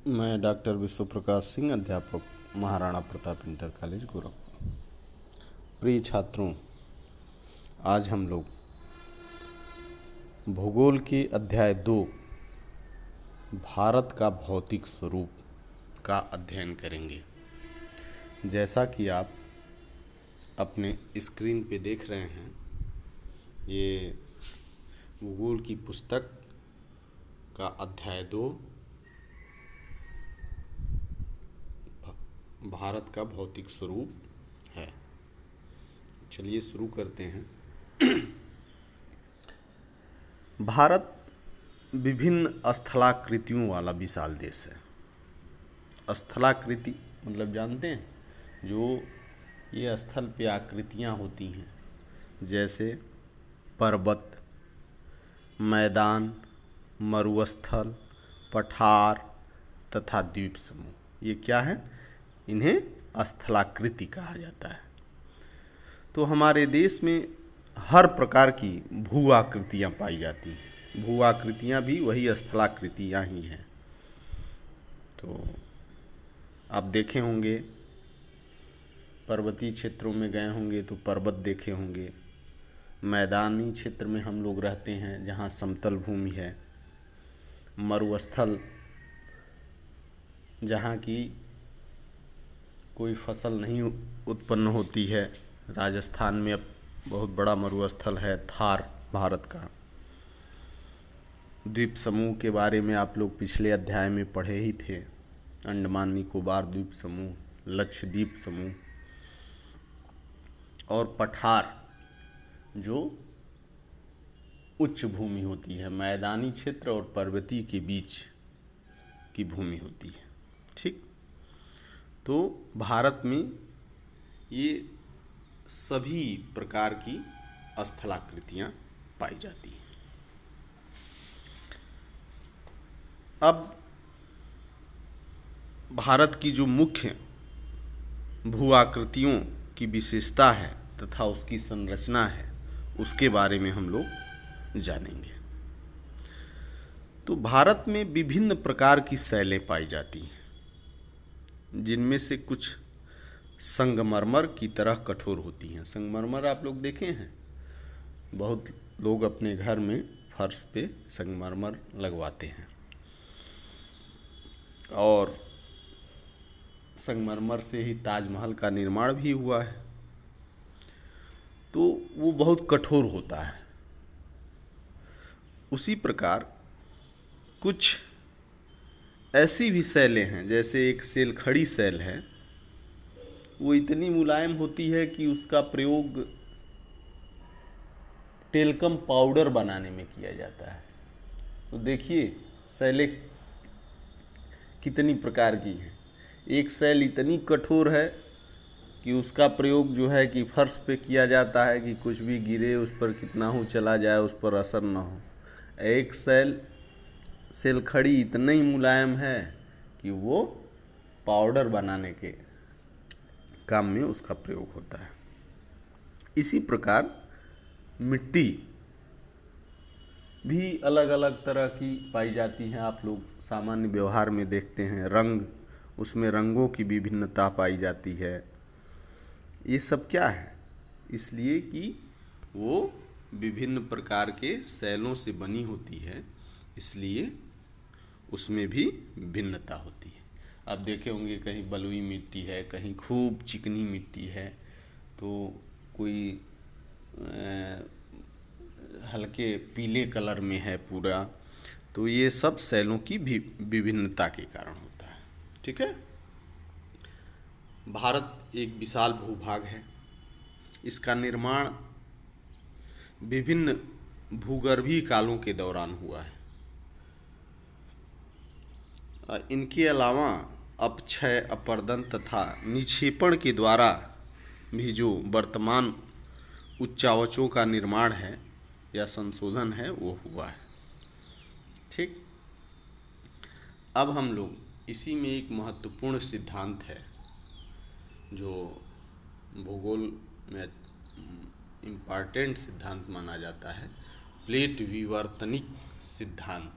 मैं डॉक्टर विश्व प्रकाश सिंह, अध्यापक, महाराणा प्रताप इंटर कॉलेज, गोरखपुर। प्रिय छात्रों, आज हम लोग भूगोल के अध्याय 2 भारत का भौतिक स्वरूप का अध्ययन करेंगे। जैसा कि आप अपने स्क्रीन पे देख रहे हैं, ये भूगोल की पुस्तक का अध्याय 2 भारत का भौतिक स्वरूप है। चलिए शुरू करते हैं। भारत विभिन्न स्थलाकृतियों वाला विशाल देश है। स्थलाकृति मतलब जानते हैं, जो ये स्थल पे आकृतियाँ होती हैं, जैसे पर्वत, मैदान, मरुस्थल, पठार तथा द्वीप समूह। ये क्या है? इन्हें स्थलाकृति कहा जाता है। तो हमारे देश में हर प्रकार की भू आकृतियाँ पाई जाती हैं। भू आकृतियाँ भी वही स्थलाकृतियाँ ही हैं। तो आप देखे होंगे, पर्वतीय क्षेत्रों में गए होंगे तो पर्वत देखे होंगे। मैदानी क्षेत्र में हम लोग रहते हैं जहाँ समतल भूमि है। मरुस्थल, जहाँ की कोई फसल नहीं उत्पन्न होती है। राजस्थान में अब बहुत बड़ा मरुस्थल है, थार भारत का। द्वीप समूह के बारे में आप लोग पिछले अध्याय में पढ़े ही थे। अंडमान निकोबार द्वीप समूह, लक्षद्वीप समूह और पठार, जो उच्च भूमि होती है, मैदानी क्षेत्र और पर्वतीय के बीच की भूमि होती है। ठीक, तो भारत में ये सभी प्रकार की स्थलाकृतियाँ पाई जाती हैं। अब भारत की जो मुख्य भू आकृतियों की विशेषता है तथा उसकी संरचना है, उसके बारे में हम लोग जानेंगे। तो भारत में विभिन्न प्रकार की शैलें पाई जाती हैं, जिनमें से कुछ संगमरमर की तरह कठोर होती हैं। संगमरमर आप लोग देखे हैं, बहुत लोग अपने घर में फर्श पे संगमरमर लगवाते हैं और संगमरमर से ही ताजमहल का निर्माण भी हुआ है। तो वो बहुत कठोर होता है। उसी प्रकार कुछ ऐसी भी शैलें हैं, जैसे एक सेलखड़ी शैल है। वो इतनी मुलायम होती है कि उसका प्रयोग टेल्कम पाउडर बनाने में किया जाता है। तो देखिए शैलें कितनी प्रकार की हैं। एक शैल इतनी कठोर है कि उसका प्रयोग जो है कि फर्श पे किया जाता है कि कुछ भी गिरे उस पर, कितना हो चला जाए, उस पर असर न हो। एक सेलखड़ी इतना ही मुलायम है कि वो पाउडर बनाने के काम में उसका प्रयोग होता है। इसी प्रकार मिट्टी भी अलग अलग तरह की पाई जाती हैं। आप लोग सामान्य व्यवहार में देखते हैं, रंग, उसमें रंगों की विभिन्नता पाई जाती है। ये सब क्या है? इसलिए कि वो विभिन्न प्रकार के शैलों से बनी होती है, इसलिए उसमें भी भिन्नता होती है। आप देखे होंगे कहीं बलुई मिट्टी है, कहीं खूब चिकनी मिट्टी है, तो कोई हल्के पीले कलर में है पूरा। तो ये सब शैलों की भी विभिन्नता के कारण होता है। ठीक है। भारत एक विशाल भूभाग है। इसका निर्माण विभिन्न भूगर्भीय कालों के दौरान हुआ है। इनके अलावा अपक्षय, अपर्दन तथा निक्षेपण के द्वारा भी जो वर्तमान उच्चावचों का निर्माण है या संशोधन है, वो हुआ है। ठीक। अब हम लोग इसी में एक महत्वपूर्ण सिद्धांत है जो भूगोल में इम्पॉर्टेंट सिद्धांत माना जाता है, प्लेट विवर्तनिक सिद्धांत।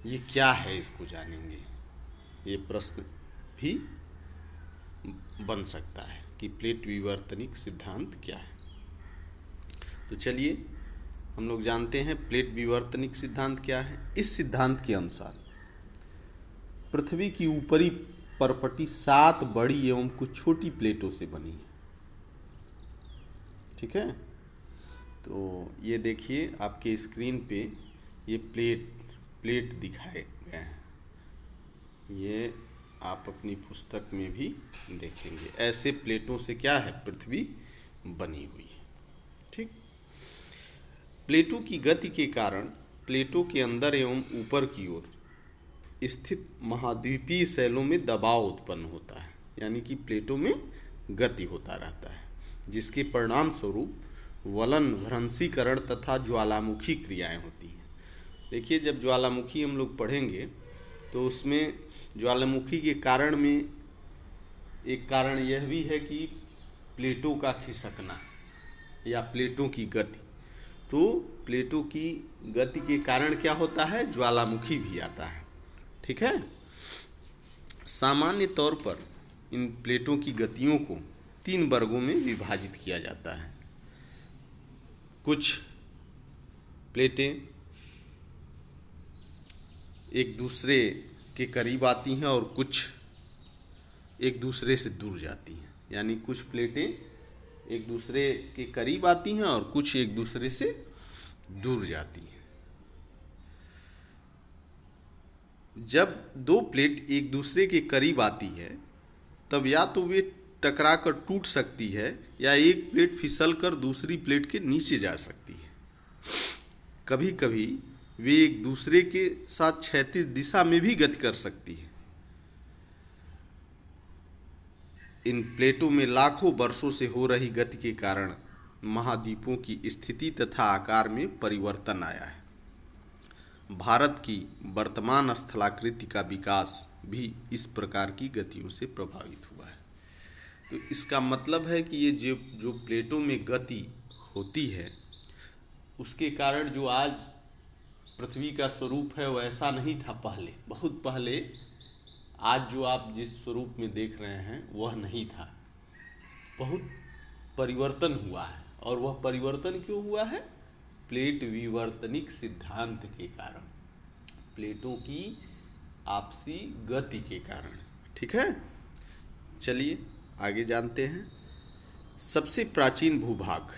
ये क्या है, इसको जानेंगे। ये प्रश्न भी बन सकता है कि प्लेट विवर्तनिक सिद्धांत क्या है। तो चलिए हम लोग जानते हैं प्लेट विवर्तनिक सिद्धांत क्या है। इस सिद्धांत के अनुसार पृथ्वी की ऊपरी परपटी 7 बड़ी एवं कुछ छोटी प्लेटों से बनी है। ठीक है, तो ये देखिए आपके स्क्रीन पे ये प्लेट दिखाए गए हैं। ये आप अपनी पुस्तक में भी देखेंगे। ऐसे प्लेटों से क्या है, पृथ्वी बनी हुई है। ठीक, प्लेटों की गति के कारण प्लेटों के अंदर एवं ऊपर की ओर स्थित महाद्वीपीय शैलों में दबाव उत्पन्न होता है, यानी कि प्लेटों में गति होता रहता है, जिसके परिणाम स्वरूप वलन, भ्रंशीकरण तथा ज्वालामुखी क्रियाएं होती हैं। देखिए जब ज्वालामुखी हम लोग पढ़ेंगे तो उसमें ज्वालामुखी के कारण में एक कारण यह भी है कि प्लेटों का खिसकना या प्लेटों की गति। तो प्लेटों की गति के कारण क्या होता है, ज्वालामुखी भी आता है। ठीक है, सामान्य तौर पर इन प्लेटों की गतियों को 3 वर्गों में विभाजित किया जाता है। कुछ प्लेटें एक दूसरे के करीब आती हैं और कुछ एक दूसरे से दूर जाती हैं, यानी कुछ प्लेटें एक दूसरे के करीब आती हैं और कुछ एक दूसरे से दूर जाती हैं। जब 2 प्लेट एक दूसरे के करीब आती है तब या तो वे टकरा कर टूट सकती है या एक प्लेट फिसल कर दूसरी प्लेट के नीचे जा सकती है। कभी कभी वे एक दूसरे के साथ क्षैतिज दिशा में भी गति कर सकती है। इन प्लेटों में लाखों वर्षों से हो रही गति के कारण महाद्वीपों की स्थिति तथा आकार में परिवर्तन आया है। भारत की वर्तमान स्थलाकृति का विकास भी इस प्रकार की गतियों से प्रभावित हुआ है। तो इसका मतलब है कि ये जो प्लेटों में गति होती है उसके कारण जो आज पृथ्वी का स्वरूप है वैसा नहीं था पहले, बहुत पहले। आज जो आप जिस स्वरूप में देख रहे हैं वह नहीं था, बहुत परिवर्तन हुआ है। और वह परिवर्तन क्यों हुआ है, प्लेट विवर्तनिक सिद्धांत के कारण, प्लेटों की आपसी गति के कारण। ठीक है, चलिए आगे जानते हैं। सबसे प्राचीन भूभाग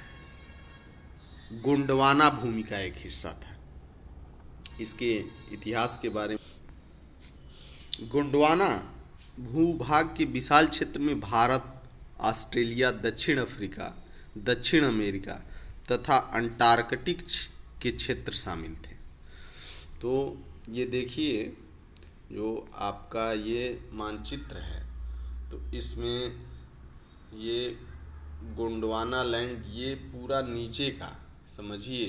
गोंडवाना भूमि का एक हिस्सा था। इसके इतिहास के बारे में, गोंडवाना भूभाग के विशाल क्षेत्र में भारत, ऑस्ट्रेलिया, दक्षिण अफ्रीका, दक्षिण अमेरिका तथा अंटार्कटिक के क्षेत्र शामिल थे। तो ये देखिए जो आपका ये मानचित्र है, तो इसमें ये गोंडवाना लैंड, ये पूरा नीचे का समझिए,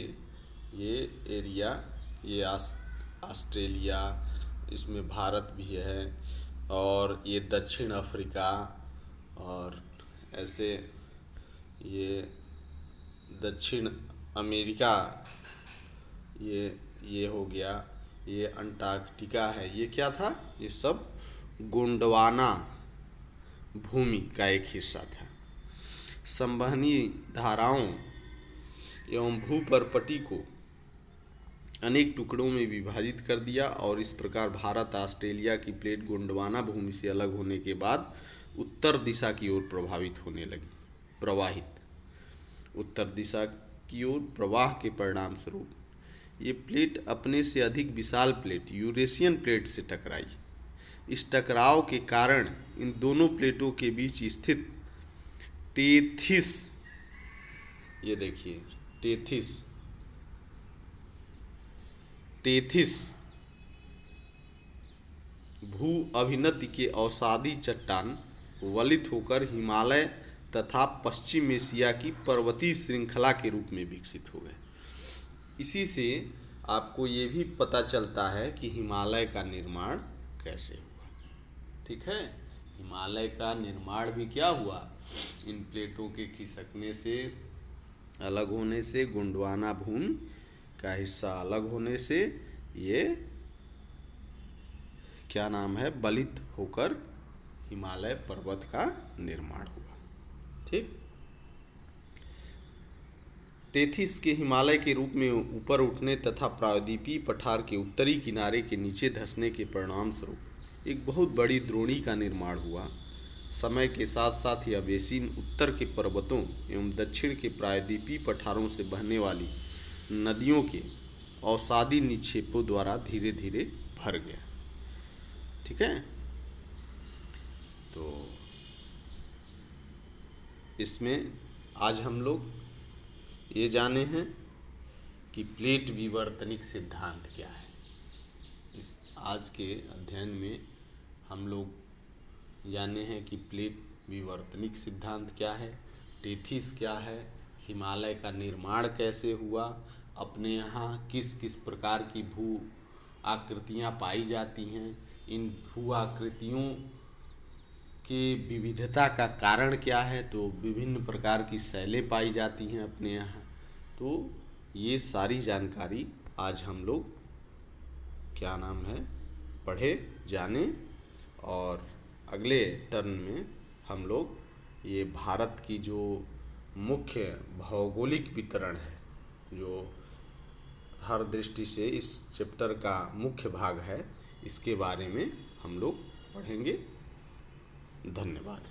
ये एरिया, ये ऑस्ट्रेलिया, इसमें भारत भी है, और ये दक्षिण अफ्रीका, और ऐसे ये दक्षिण अमेरिका, ये हो गया, ये अंटार्कटिका है। ये क्या था, ये सब गोंडवाना भूमि का एक हिस्सा था। संवहनी धाराओं एवं भूपरपटी को अनेक टुकड़ों में विभाजित कर दिया और इस प्रकार भारत ऑस्ट्रेलिया की प्लेट गोंडवाना भूमि से अलग होने के बाद उत्तर दिशा की ओर प्रवाहित उत्तर दिशा की ओर प्रवाह के परिणाम स्वरूप ये प्लेट अपने से अधिक विशाल प्लेट यूरेशियन प्लेट से टकराई। इस टकराव के कारण इन दोनों प्लेटों के बीच स्थित टेथिस, ये देखिए टेथिस भू अभिनति के अवसादी चट्टान वलित होकर हिमालय तथा पश्चिम एशिया की पर्वतीय श्रृंखला के रूप में विकसित हो गए। इसी से आपको ये भी पता चलता है कि हिमालय का निर्माण कैसे हुआ। ठीक है, हिमालय का निर्माण भी क्या हुआ, इन प्लेटों के खिसकने से, अलग होने से, गोंडवाना भूमि का हिस्सा अलग होने से ये क्या नाम है, गलित होकर हिमालय पर्वत का निर्माण हुआ। ठीक। टेथिस के हिमालय के रूप में ऊपर उठने तथा प्रायद्वीपीय पठार के उत्तरी किनारे के नीचे धंसने के परिणाम स्वरूप एक बहुत बड़ी द्रोणी का निर्माण हुआ। समय के साथ साथ यह बेसिन उत्तर के पर्वतों एवं दक्षिण के प्रायद्वीपीय पठारों से बहने वाली नदियों के अवसादी निक्षेपों द्वारा धीरे धीरे भर गया। ठीक है। तो इसमें आज हम लोग ये जाने हैं कि प्लेट विवर्तनिक सिद्धांत क्या है। इस आज के अध्ययन में हम लोग जाने हैं कि प्लेट विवर्तनिक सिद्धांत क्या है, टेथिस क्या है, हिमालय का निर्माण कैसे हुआ, अपने यहाँ किस किस प्रकार की भू आकृतियाँ पाई जाती हैं, इन भू आकृतियों की विविधता का कारण क्या है, तो विभिन्न प्रकार की शैलें पाई जाती हैं अपने यहाँ। तो ये सारी जानकारी आज हम लोग क्या नाम है पढ़े जाने, और अगले टर्न में हम लोग ये भारत की जो मुख्य भौगोलिक वितरण है, जो हर दृष्टि से इस चैप्टर का मुख्य भाग है, इसके बारे में हम लोग पढ़ेंगे। धन्यवाद।